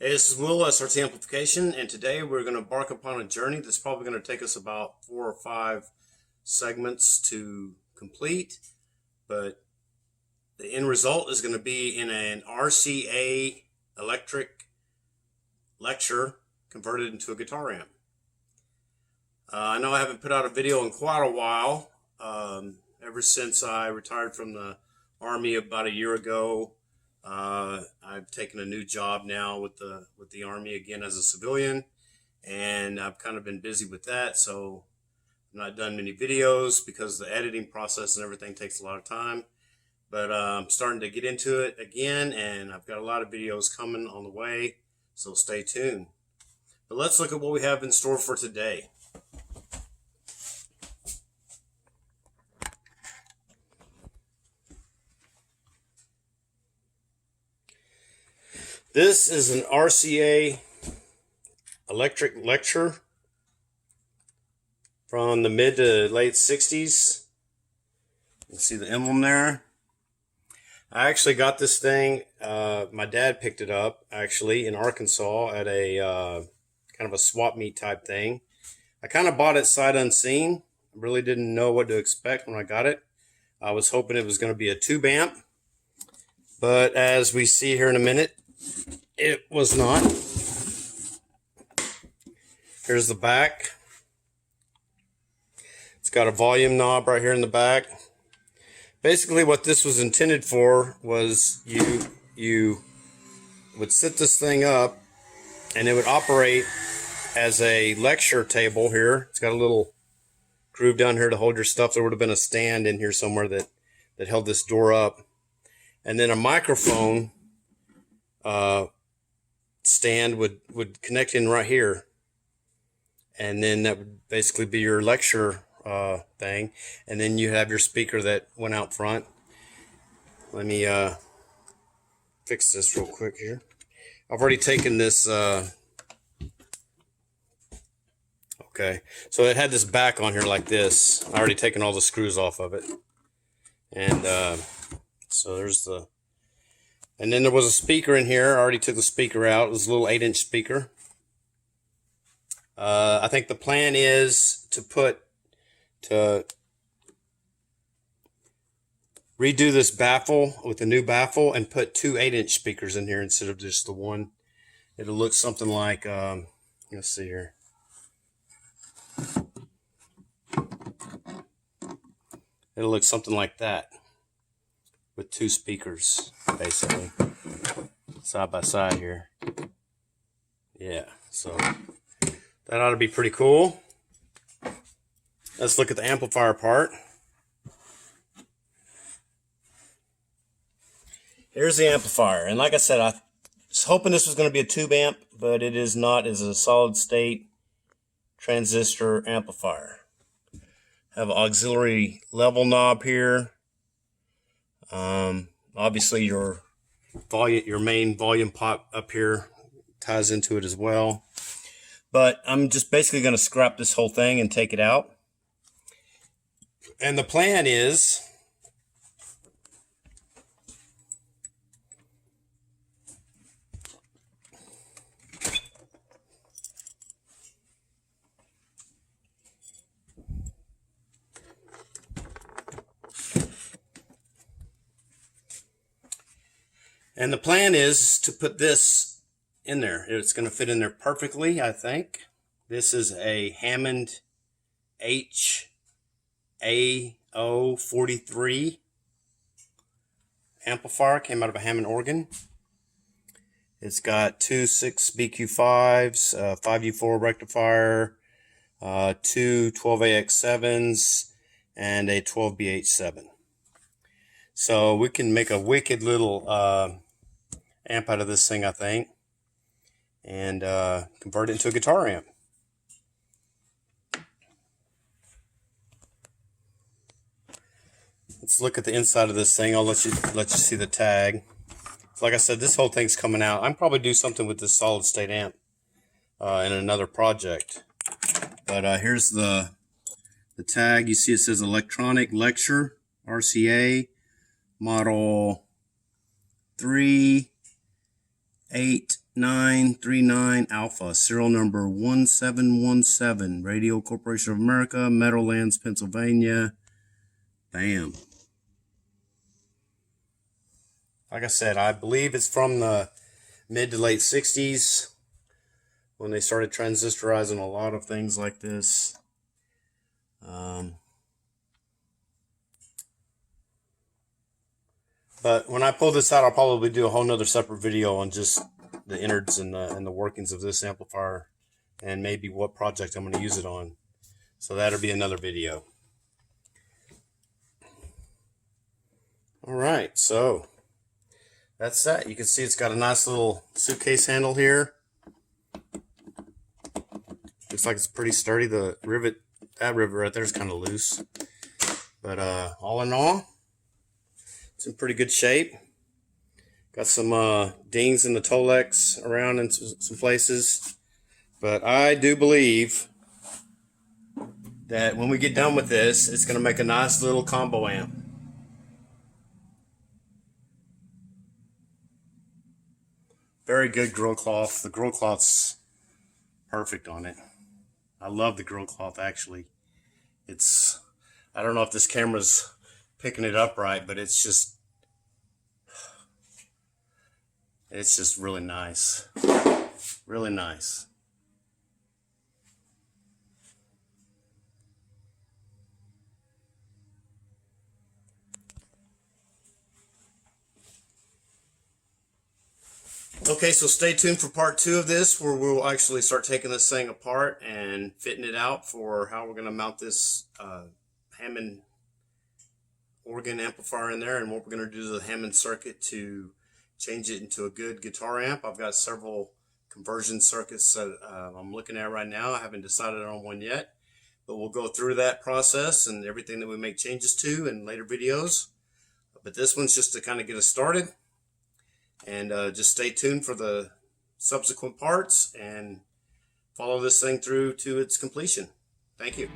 Hey, this is Will, SRT Amplification, and today we're going to embark upon a journey that's probably going to take us about 4 or 5 segments to complete, but the end result is going to be in an RCA Electric Lecture converted into a guitar amp. I know I haven't put out a video in quite a while, ever since I retired from the Army about a year ago. I've taken a new job now with the Army again as a civilian, and I've kind of been busy with that, so I've not done many videos because the editing process and everything takes a lot of time. But I'm starting to get into it again, and I've got a lot of videos coming on the way, so stay tuned. But let's look at what we have in store for today. This is an RCA Electric Lecture from the mid to late 60s. You can see the emblem there. I actually got this thing, my dad picked it up actually in Arkansas at a kind of a swap meet type thing. I kind of bought it sight unseen. I really didn't know what to expect when I got it. I was hoping it was going to be a tube amp, but as we see here in a minute, it was not. Here's the back. It's got a volume knob right here in the back. Basically what this was intended for was you would sit this thing up and it would operate as a lecture table here. It's got a little groove down here to hold your stuff. There would have been a stand in here somewhere that held this door up. And then a microphone stand would connect in right here, and then that would basically be your lecture thing, and then you have your speaker that went out front. Let me fix this real quick here. I've already taken this okay, so it had this back on here like this. I already taken all the screws off of it, and so there's the. And then there was a speaker in here. I already took the speaker out. It was a little 8-inch speaker. I think the plan is to redo this baffle with a new baffle and put 2 8-inch speakers in here instead of just the one. It'll look something like, let's see here. It'll look something like that, with 2 speakers, basically, side by side here. Yeah, so that ought to be pretty cool. Let's look at the amplifier part. Here's the amplifier, and like I said, I was hoping this was going to be a tube amp, but it is not. It's a solid state transistor amplifier. Have an auxiliary level knob here. Obviously your main volume pot up here ties into it as well, but I'm just basically going to scrap this whole thing and take it out. And the plan is to put this in there. It's going to fit in there perfectly, I think. This is a Hammond HA043 amplifier. Came out of a Hammond organ. It's got 2 6 BQ5s, 5U4 rectifier, 2 12AX7s, and a 12BH7. So we can make a wicked little amp out of this thing, I think, and convert it into a guitar amp. Let's look at the inside of this thing. I'll let you see the tag. So like I said, this whole thing's coming out. I'm probably do something with this solid state amp in another project. But here's the tag. You see it says Electronic Lecture RCA model 3 8939 Alpha, serial number 1717, Radio Corporation of America, Meadowlands, Pennsylvania. Bam. Like I said, I believe it's from the mid to late 60s when they started transistorizing a lot of things like this. But when I pull this out, I'll probably do a whole nother separate video on just the innards and the workings of this amplifier and maybe what project I'm going to use it on. So that'll be another video. All right, so that's that. You can see it's got a nice little suitcase handle here. Looks like it's pretty sturdy. The rivet, that rivet right there is kind of loose. But all in all, it's in pretty good shape. Got some dings in the Tolex around in some places. But I do believe that when we get done with this, it's going to make a nice little combo amp. Very good grill cloth. The grill cloth's perfect on it. I love the grill cloth, actually. It's, I don't know if this camera's picking it up right, but it's just really nice. Really nice. Okay, so stay tuned for part 2 of this, where we'll actually start taking this thing apart and fitting it out for how we're going to mount this Hammond organ amplifier in there, and what we're going to do to the Hammond circuit to change it into a good guitar amp. I've got several conversion circuits that I'm looking at right now. I haven't decided on one yet, but we'll go through that process and everything that we make changes to in later videos. But this one's just to kind of get us started. And just stay tuned for the subsequent parts and follow this thing through to its completion. Thank you.